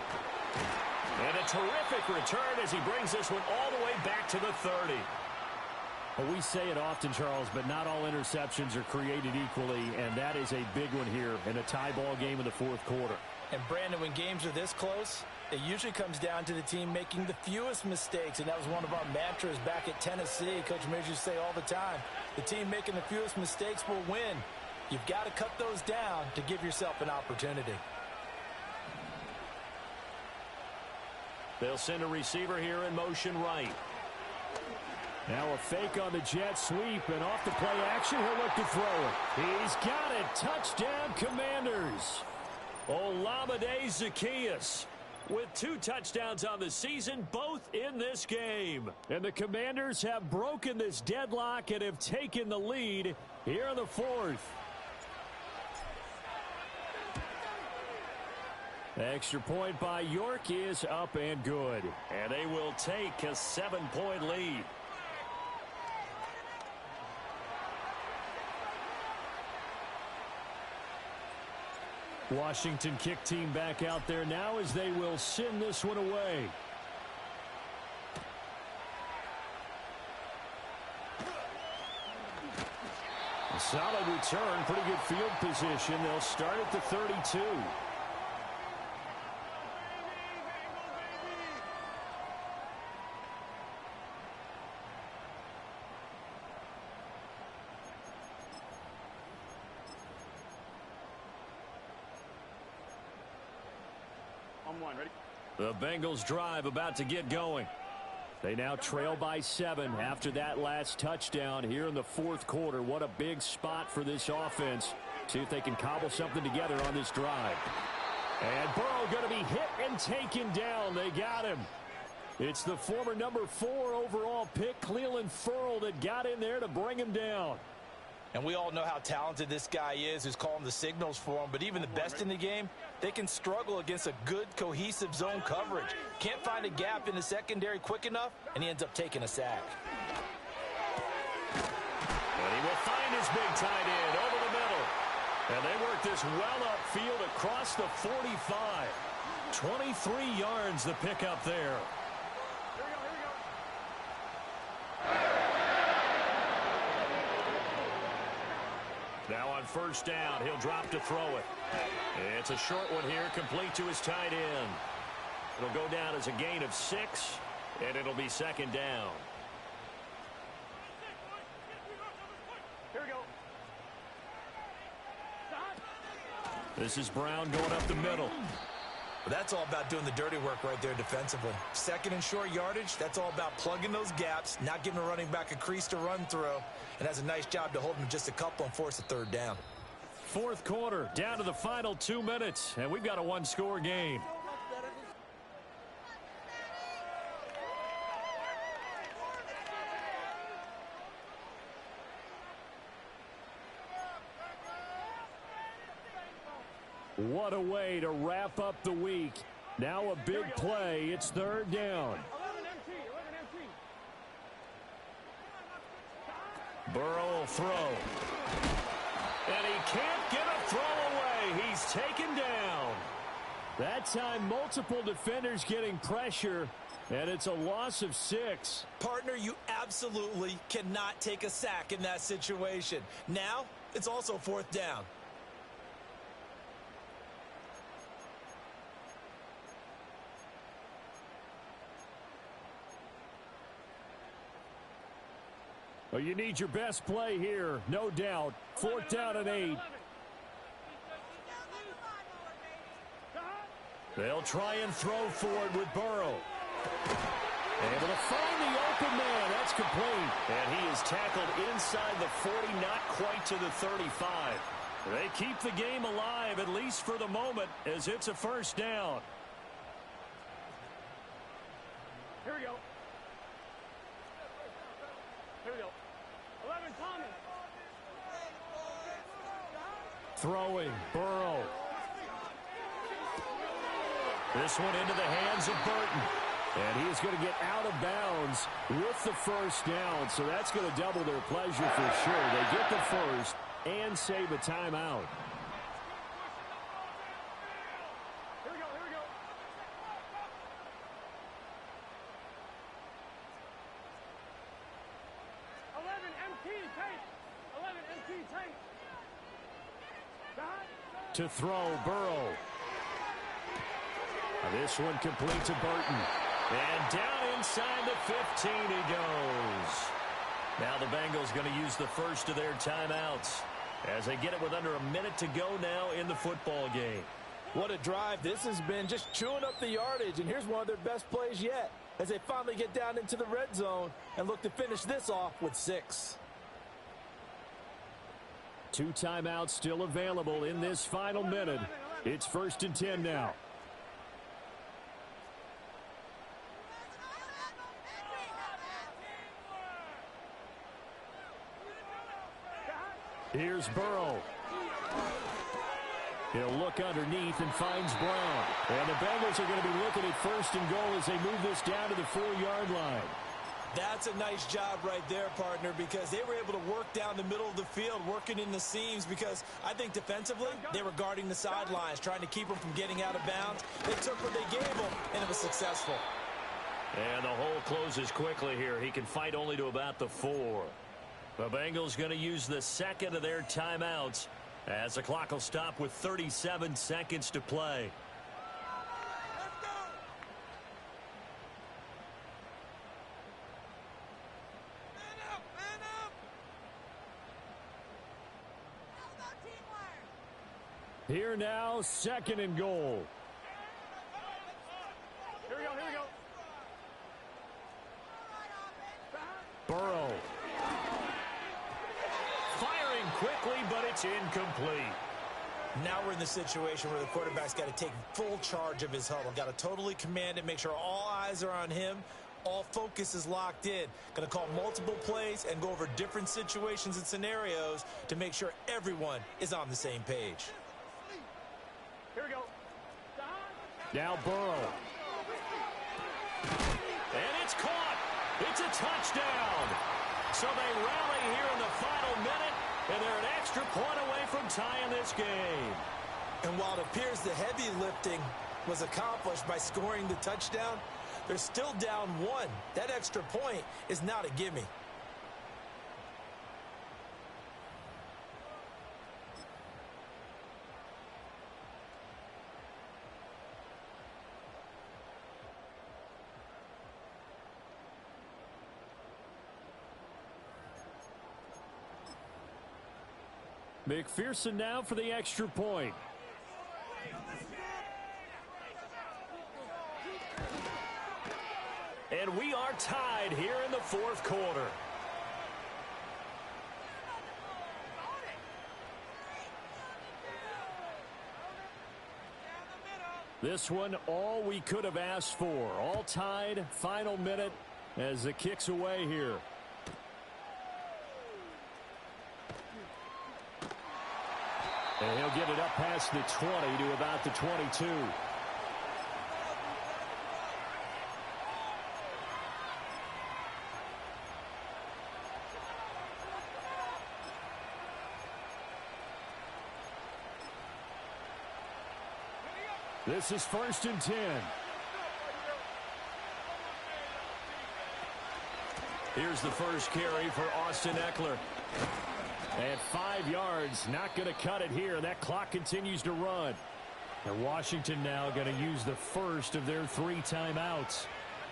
And a terrific return as he brings this one all the way back to the 30. Well, we say it often, Charles, but not all interceptions are created equally, and that is a big one here in a tie ball game in the 4th quarter. And, Brandon, when games are this close, it usually comes down to the team making the fewest mistakes, and that was one of our mantras back at Tennessee. Coach Mears used to say all the time, the team making the fewest mistakes will win. You've got to cut those down to give yourself an opportunity. They'll send a receiver here in motion right. Now a fake on the jet sweep, and off the play action, he'll look to throw it. He's got it. Touchdown, Commanders. Olamide Zaccheaus with 2 touchdowns on the season, both in this game. And the Commanders have broken this deadlock and have taken the lead here in the 4th. Extra point by York is up and good. And they will take a 7-point lead. Washington kick team back out there now as they will send this one away. A solid return, pretty good field position. They'll start at the 32. Ready? The Bengals drive about to get going. They now trail by 7 after that last touchdown here in the 4th quarter. What a big spot for this offense. See if they can cobble something together on this drive. And Burrow going to be hit and taken down. They got him. It's the former number 4 overall pick, Clelin Ferrell, that got in there to bring him down. And we all know how talented this guy is who's calling the signals for him. But even the best in the game, they can struggle against a good, cohesive zone coverage. Can't find a gap in the secondary quick enough, and he ends up taking a sack. And he will find his big tight end over the middle. And they work this well upfield across the 45. 23 yards the pickup there. Now on first down, he'll drop to throw it. It's a short one here, complete to his tight end. It'll go down as a gain of 6, and it'll be 2nd down. Here we go. This is Brown going up the middle. But that's all about doing the dirty work right there defensively. 2nd and short yardage, that's all about plugging those gaps, not giving a running back a crease to run through, and has a nice job to hold him just a couple and force a 3rd down. 4th quarter, down to the final 2 minutes, and we've got a 1-score game. What a way to wrap up the week. Now a big play. It's 3rd down. 11 MT. Burrow will throw. And he can't get a throw away. He's taken down. That time, multiple defenders getting pressure, and it's a loss of 6. Partner, you absolutely cannot take a sack in that situation. Now, it's also 4th down. Well, you need your best play here, no doubt. 4th down and 8. They'll try and throw forward with Burrow. Able to find the open man. That's complete. And he is tackled inside the 40, not quite to the 35. They keep the game alive, at least for the moment, as it's a 1st down. Here we go. Here we go. 11, Thomas. Throwing, Burrow. This one into the hands of Burton. And he is going to get out of bounds with the first down. So that's going to double their pleasure for sure. They get the first and save a timeout. Here we go, here we go. 11, MT, tank. 11, MT, tank. To throw, Burrow. This one complete to Burton. And down inside the 15 he goes. Now the Bengals going to use the first of their timeouts as they get it with under a minute to go now in the football game. What a drive this has been, just chewing up the yardage. And here's one of their best plays yet as they finally get down into the red zone and look to finish this off with 6. 2 timeouts still available in this final minute. It's 1st and 10 now. Here's Burrow. He'll look underneath and finds Brown. And the Bengals are going to be looking at 1st and goal as they move this down to the 4-yard line. That's a nice job right there, partner, because they were able to work down the middle of the field, working in the seams, because I think defensively they were guarding the sidelines, trying to keep them from getting out of bounds. They took what they gave them, and it was successful. And the hole closes quickly here. He can fight only to about the 4. The Bengals going to use the second of their timeouts as the clock will stop with 37 seconds to play. Here now, 2nd and goal. Here we go, here we go. Burrow. Firing quickly, but it's incomplete. Now we're in the situation where the quarterback's got to take full charge of his huddle. Got to totally command it, make sure all eyes are on him. All focus is locked in. Going to call multiple plays and go over different situations and scenarios to make sure everyone is on the same page. Here we go. Now Burrow. And it's caught. It's a touchdown. So they rally here in the final minute, and they're an extra point away from tying this game. And while it appears the heavy lifting was accomplished by scoring the touchdown, they're still down 1. That extra point is not a gimme. McPherson now for the extra point. And we are tied here in the 4th quarter. This one, all we could have asked for. All tied, final minute as the kick's away here. And he'll get it up past the 20 to about the 22. This is 1st and 10. Here's the first carry for Austin Eckler. And 5 yards, not going to cut it here. That clock continues to run. And Washington now going to use the first of their 3 timeouts.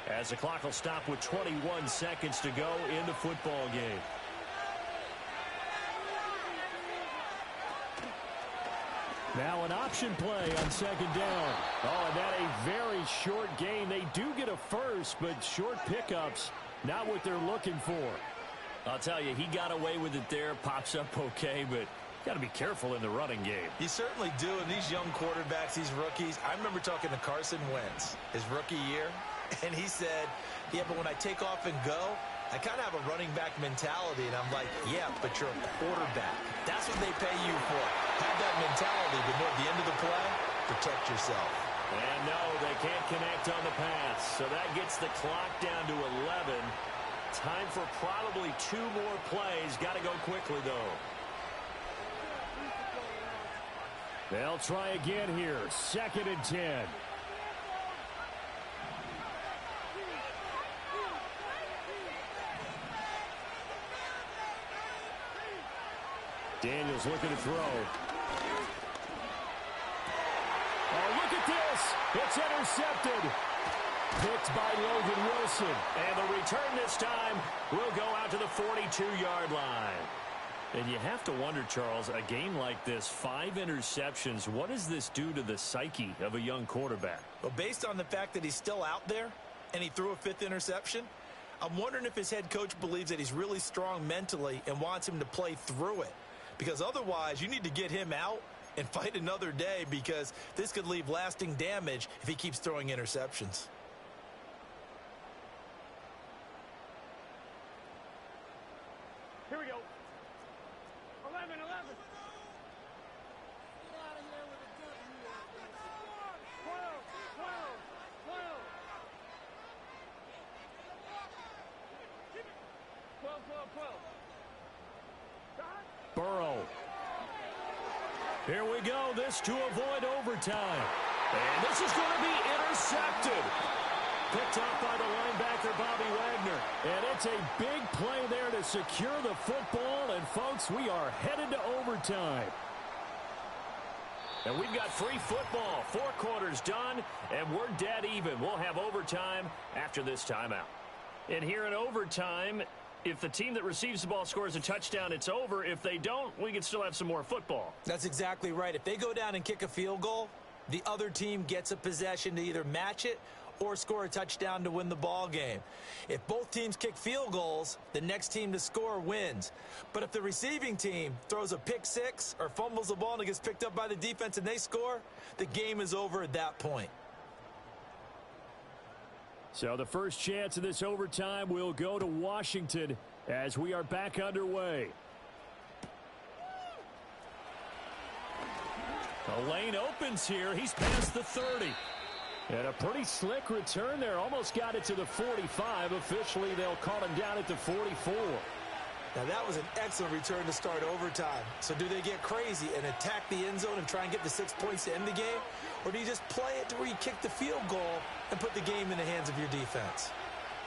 As the clock will stop with 21 seconds to go in the football game. Now an option play on 2nd down. Oh, and that a very short gain. They do get a first, but short pickups, not what they're looking for. I'll tell you, he got away with it there, pops up okay, but got to be careful in the running game. You certainly do, and these young quarterbacks, these rookies, I remember talking to Carson Wentz his rookie year, And he said, yeah, but when I take off and go, I kind of have a running back mentality. And I'm like, yeah, but you're a quarterback. That's what they pay you for. Have that mentality, but at the end of the play, protect yourself. And no, they can't connect on the pass. So that gets the clock down to 11. Time for probably 2 more plays. Got to go quickly, though. They'll try again here. 2nd and 10. Daniels looking to throw. Oh, look at this. It's intercepted. Picked by Logan Wilson. And the return this time will go out to the 42-yard line. And you have to wonder, Charles, a game like this, 5 interceptions, what does this do to the psyche of a young quarterback? Well, based on the fact that he's still out there and he threw a 5th interception, I'm wondering if his head coach believes that he's really strong mentally and wants him to play through it. Because otherwise, you need to get him out and fight another day, because this could leave lasting damage if he keeps throwing interceptions. Here we go. 11, 11. Get out of here with a good 12, 12, 12. 12, 12, 12. Burrow. Here we go. This to avoid overtime. And this is going to be intercepted. Picked up by the linebacker, Bobby Wagner. And it's a big play there to secure the football. And, folks, we are headed to overtime. And we've got free football. 4 quarters done, and we're dead even. We'll have overtime after this timeout. And here in overtime, if the team that receives the ball scores a touchdown, it's over. If they don't, we can still have some more football. That's exactly right. If they go down and kick a field goal, the other team gets a possession to either match it or score a touchdown to win the ball game. If both teams kick field goals, the next team to score wins. But if the receiving team throws a pick 6 or fumbles the ball and it gets picked up by the defense and they score, the game is over at that point. So the first chance of this overtime will go to Washington as we are back underway. The lane opens here. He's past the 30. And a pretty slick return there. Almost got it to the 45. Officially, they'll call him down at the 44. Now, that was an excellent return to start overtime. So do they get crazy and attack the end zone and try and get the 6 points to end the game? Or do you just play it to where you kick the field goal and put the game in the hands of your defense?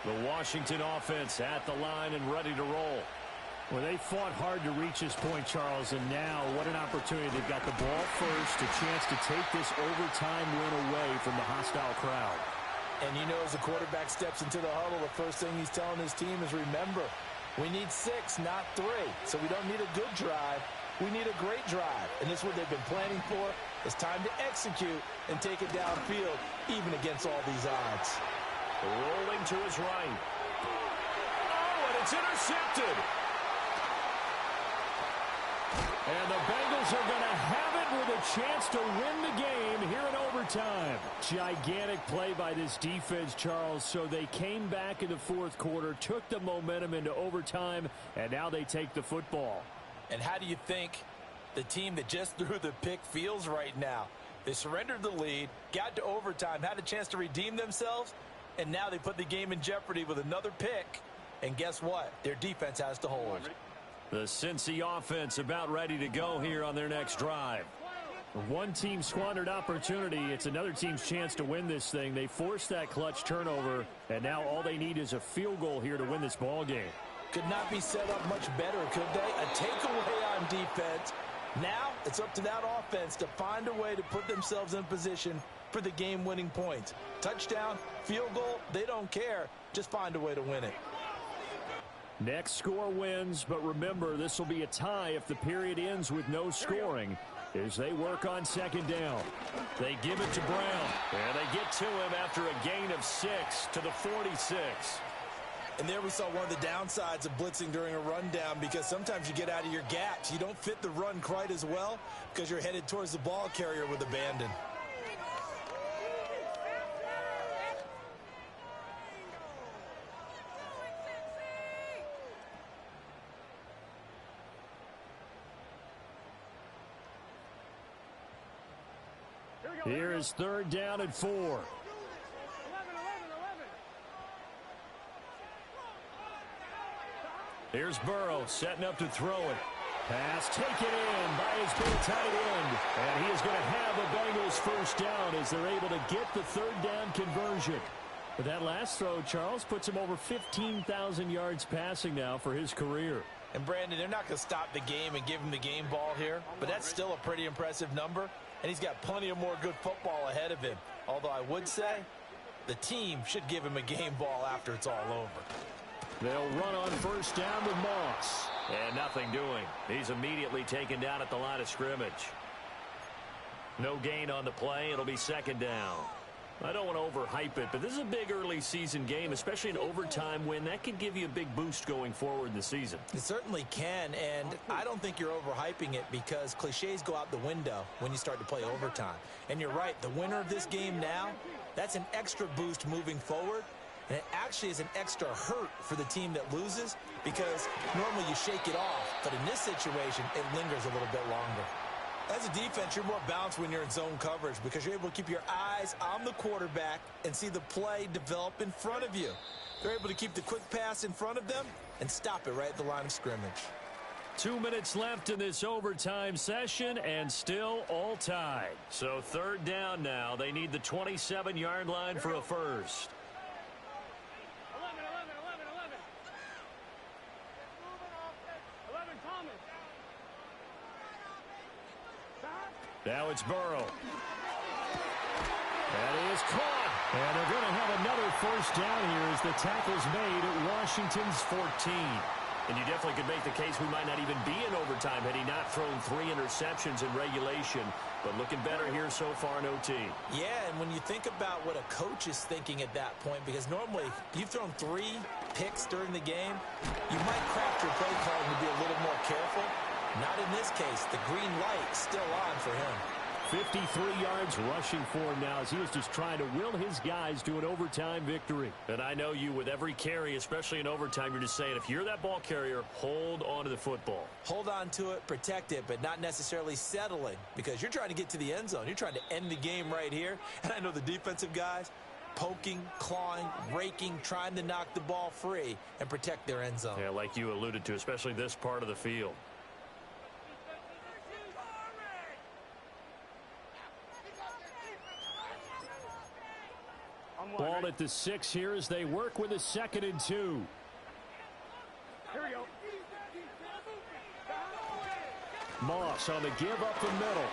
The Washington offense at the line and ready to roll. Well, they fought hard to reach this point, Charles, and now what an opportunity. They've got the ball first, a chance to take this overtime win away from the hostile crowd. And you know, as the quarterback steps into the huddle, the first thing he's telling his team is, remember, we need 6, not 3. So we don't need a good drive. We need a great drive. And this is what they've been planning for. It's time to execute and take it downfield, even against all these odds. Rolling to his right. Oh, and it's intercepted. And the Bengals are going to have it with a chance to win the game here in overtime. Gigantic play by this defense, Charles. So they came back in the 4th quarter, took the momentum into overtime, and now they take the football. And how do you think the team that just threw the pick feels right now? They surrendered the lead, got to overtime, had a chance to redeem themselves, and now they put the game in jeopardy with another pick. And guess what? Their defense has to hold. The Cincy offense about ready to go here on their next drive. One team squandered opportunity. It's another team's chance to win this thing. They forced that clutch turnover, and now all they need is a field goal here to win this ball game. Could not be set up much better, could they? A takeaway on defense. Now it's up to that offense to find a way to put themselves in position for the game-winning points. Touchdown, field goal, they don't care. Just find a way to win it. Next score wins, but remember, this will be a tie if the period ends with no scoring as they work on 2nd down. They give it to Brown, and they get to him after a gain of 6 to the 46. And there we saw one of the downsides of blitzing during a rundown, because sometimes you get out of your gaps. You don't fit the run quite as well because you're headed towards the ball carrier with abandon. Here is third down and 4. 11. Here's Burrow setting up to throw it. Pass taken in by his big tight end. And he is going to have a Bengals first down as they're able to get the third down conversion. But that last throw, Charles, puts him over 15,000 yards passing now for his career. And, Brandon, they're not going to stop the game and give him the game ball here, but that's still a pretty impressive number, and he's got plenty of more good football ahead of him. Although I would say the team should give him a game ball after it's all over. They'll run on first down with Moss. And nothing doing. He's immediately taken down at the line of scrimmage. No gain on the play. It'll be second down. I don't want to overhype it, but this is a big early season game, especially an overtime win. That could give you a big boost going forward in the season. It certainly can, and I don't think you're overhyping it because cliches go out the window when you start to play overtime. And you're right, the winner of this game now, that's an extra boost moving forward, and it actually is an extra hurt for the team that loses because normally you shake it off, but in this situation, it lingers a little bit longer. As a defense, you're more balanced when you're in zone coverage because you're able to keep your eyes on the quarterback and see the play develop in front of you. They're able to keep the quick pass in front of them and stop it right at the line of scrimmage. 2 minutes left in this overtime session and still all tied. So third down now. They need the 27-yard line for a first. 11, Thomas. Now it's Burrow. That is caught. And they're going to have another first down here as the tackle's made at Washington's 14. And you definitely could make the case we might not even be in overtime had he not thrown 3 interceptions in regulation. But looking better here so far in OT. Yeah, and when you think about what a coach is thinking at that point, because normally you've thrown 3 picks during the game, you might craft your play calling to be a little more careful. Not in this case. The green light still on for him. 53 yards rushing for him now as he is just trying to will his guys to an overtime victory. And I know you with every carry, especially in overtime, you're just saying if you're that ball carrier, hold on to the football. Hold on to it, protect it, but not necessarily settling because you're trying to get to the end zone. You're trying to end the game right here. And I know the defensive guys poking, clawing, raking, trying to knock the ball free and protect their end zone. Yeah, like you alluded to, especially this part of the field. Ball at the 6 here as they work with a 2nd and 2. Here we go. Moss on the give up the middle.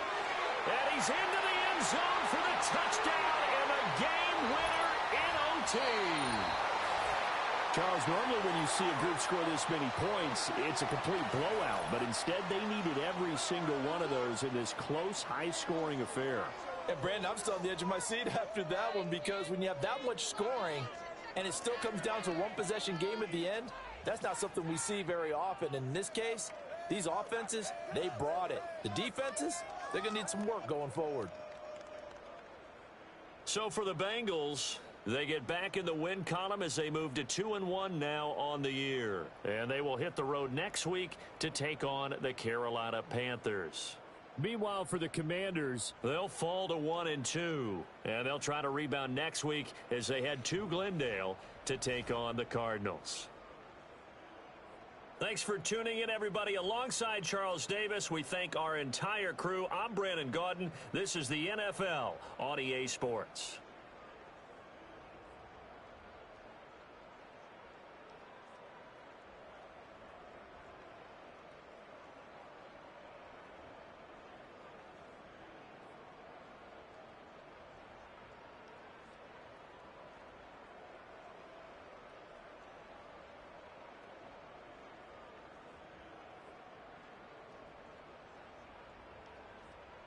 And he's into the end zone for the touchdown and the game winner in OT. Charles, normally when you see a group score this many points, it's a complete blowout. But instead, they needed every single one of those in this close, high-scoring affair. And, Brandon, I'm still on the edge of my seat after that one because when you have that much scoring and it still comes down to a one-possession game at the end, that's not something we see very often. In this case, these offenses, they brought it. The defenses, they're going to need some work going forward. So for the Bengals, they get back in the win column as they move to 2-1 now on the year. And they will hit the road next week to take on the Carolina Panthers. Meanwhile, for the Commanders, they'll fall to 1-2, and they'll try to rebound next week as they head to Glendale to take on the Cardinals. Thanks for tuning in, everybody. Alongside Charles Davis, we thank our entire crew. I'm Brandon Gaudin. This is the NFL on EA Sports.